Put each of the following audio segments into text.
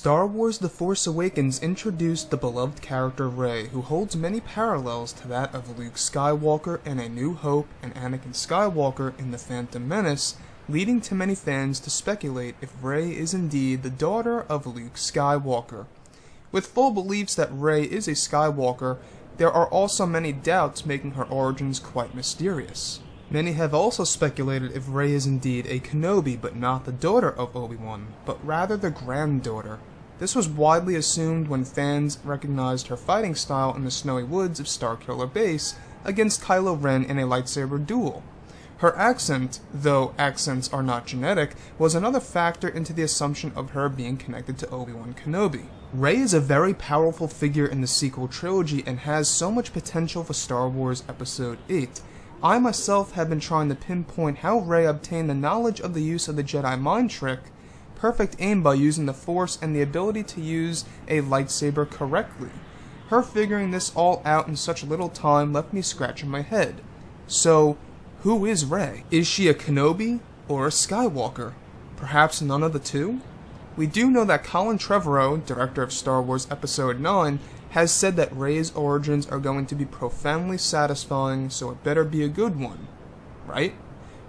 Star Wars The Force Awakens introduced the beloved character Rey, who holds many parallels to that of Luke Skywalker in A New Hope and Anakin Skywalker in The Phantom Menace, leading to many fans to speculate if Rey is indeed the daughter of Luke Skywalker. With full beliefs that Rey is a Skywalker, there are also many doubts making her origins quite mysterious. Many have also speculated if Rey is indeed a Kenobi, but not the daughter of Obi-Wan, but rather the granddaughter. This was widely assumed when fans recognized her fighting style in the snowy woods of Starkiller Base against Kylo Ren in a lightsaber duel. Her accent, though accents are not genetic, was another factor into the assumption of her being connected to Obi Wan Kenobi. Rey is a very powerful figure in the sequel trilogy and has so much potential for Star Wars Episode VIII. I myself have been trying to pinpoint how Rey obtained the knowledge of the use of the Jedi mind trick, perfect aim by using the Force, and the ability to use a lightsaber correctly. Her figuring this all out in such little time left me scratching my head. So, who is Rey? Is she a Kenobi or a Skywalker? Perhaps none of the two? We do know that Colin Trevorrow, director of Star Wars Episode IX, has said that Reys Origins are going to be profoundly satisfying, so it better be a good one. Right?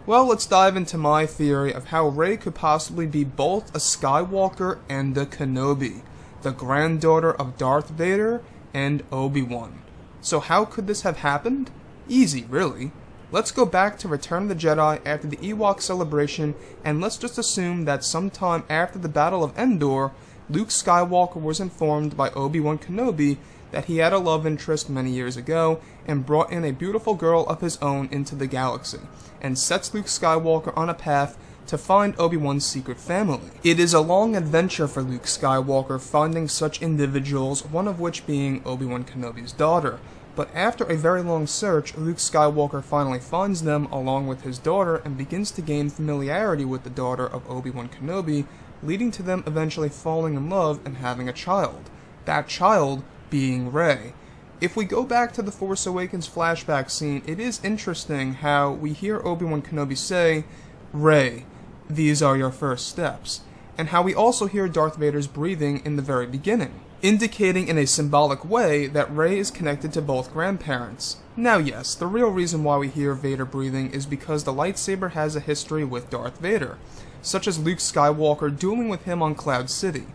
Well, let's dive into my theory of how Rey could possibly be both a Skywalker and a Kenobi, the granddaughter of Darth Vader and Obi-Wan. So how could this have happened? Easy, really. Let's go back to Return of the Jedi after the Ewok celebration, and let's just assume that sometime after the Battle of Endor, Luke Skywalker was informed by Obi-Wan Kenobi that he had a love interest many years ago and brought in a beautiful girl of his own into the galaxy, and sets Luke Skywalker on a path to find Obi-Wan's secret family. It is a long adventure for Luke Skywalker finding such individuals, one of which being Obi-Wan Kenobi's daughter. But after a very long search, Luke Skywalker finally finds them along with his daughter and begins to gain familiarity with the daughter of Obi-Wan Kenobi, leading to them eventually falling in love and having a child. That child being Rey. If we go back to the Force Awakens flashback scene, it is interesting how we hear Obi-Wan Kenobi say, "Rey, these are your first steps," and how we also hear Darth Vader's breathing in the very beginning, indicating in a symbolic way that Rey is connected to both grandparents. Now yes, the real reason why we hear Vader breathing is because the lightsaber has a history with Darth Vader, such as Luke Skywalker dueling with him on Cloud City.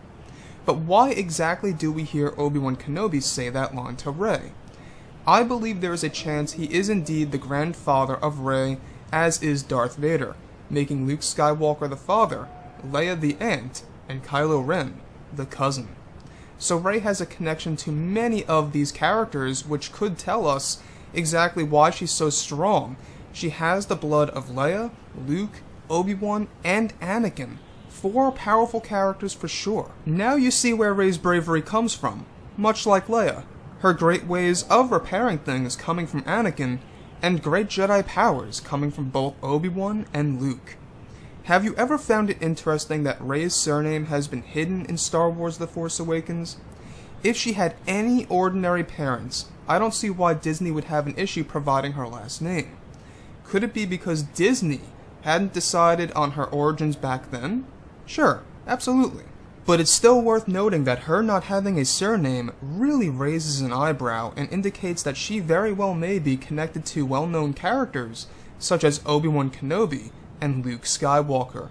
But why exactly do we hear Obi-Wan Kenobi say that line to Rey? I believe there is a chance he is indeed the grandfather of Rey, as is Darth Vader, making Luke Skywalker the father, Leia the aunt, and Kylo Ren the cousin. So Rey has a connection to many of these characters, which could tell us exactly why she's so strong. She has the blood of Leia, Luke, Obi-Wan, and Anakin. 4 powerful characters for sure. Now you see where Rey's bravery comes from. Much like Leia, her great ways of repairing things coming from Anakin, and great Jedi powers coming from both Obi-Wan and Luke. Have you ever found it interesting that Rey's surname has been hidden in Star Wars The Force Awakens? If she had any ordinary parents, I don't see why Disney would have an issue providing her last name. Could it be because Disney hadn't decided on her origins back then? Sure, absolutely. But it's still worth noting that her not having a surname really raises an eyebrow and indicates that she very well may be connected to well-known characters such as Obi-Wan Kenobi and Luke Skywalker.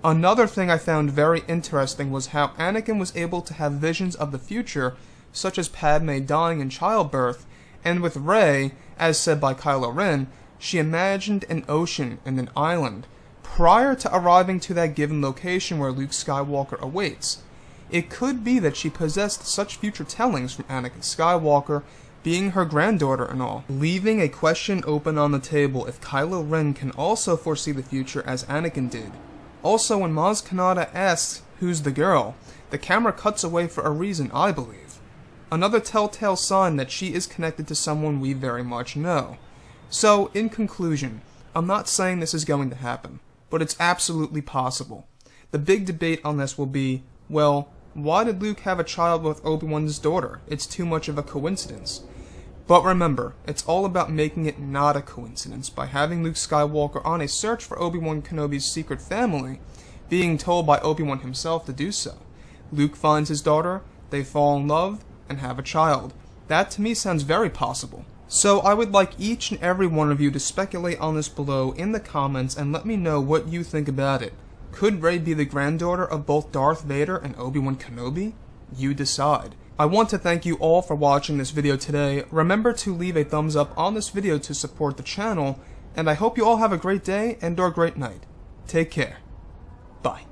Another thing I found very interesting was how Anakin was able to have visions of the future, such as Padme dying in childbirth, and with Rey, as said by Kylo Ren, she imagined an ocean and an island, prior to arriving to that given location where Luke Skywalker awaits. It could be that she possessed such future tellings from Anakin Skywalker, being her granddaughter and all, leaving a question open on the table if Kylo Ren can also foresee the future as Anakin did. Also, when Maz Kanata asks, "Who's the girl?" the camera cuts away for a reason, I believe. Another telltale sign that she is connected to someone we very much know. So, in conclusion, I'm not saying this is going to happen, but it's absolutely possible. The big debate on this will be, well, why did Luke have a child with Obi-Wan's daughter? It's too much of a coincidence. But remember, it's all about making it not a coincidence by having Luke Skywalker on a search for Obi-Wan Kenobi's secret family, being told by Obi-Wan himself to do so. Luke finds his daughter, they fall in love, and have a child. That to me sounds very possible. So I would like each and every one of you to speculate on this below in the comments and let me know what you think about it. Could Rey be the granddaughter of both Darth Vader and Obi Wan Kenobi? You decide. I want to thank you all for watching this video today. Remember to leave a thumbs up on this video to support the channel, and I hope you all have a great day and or great night. Take care. Bye.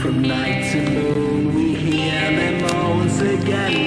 From night to moon, we hear them moans again.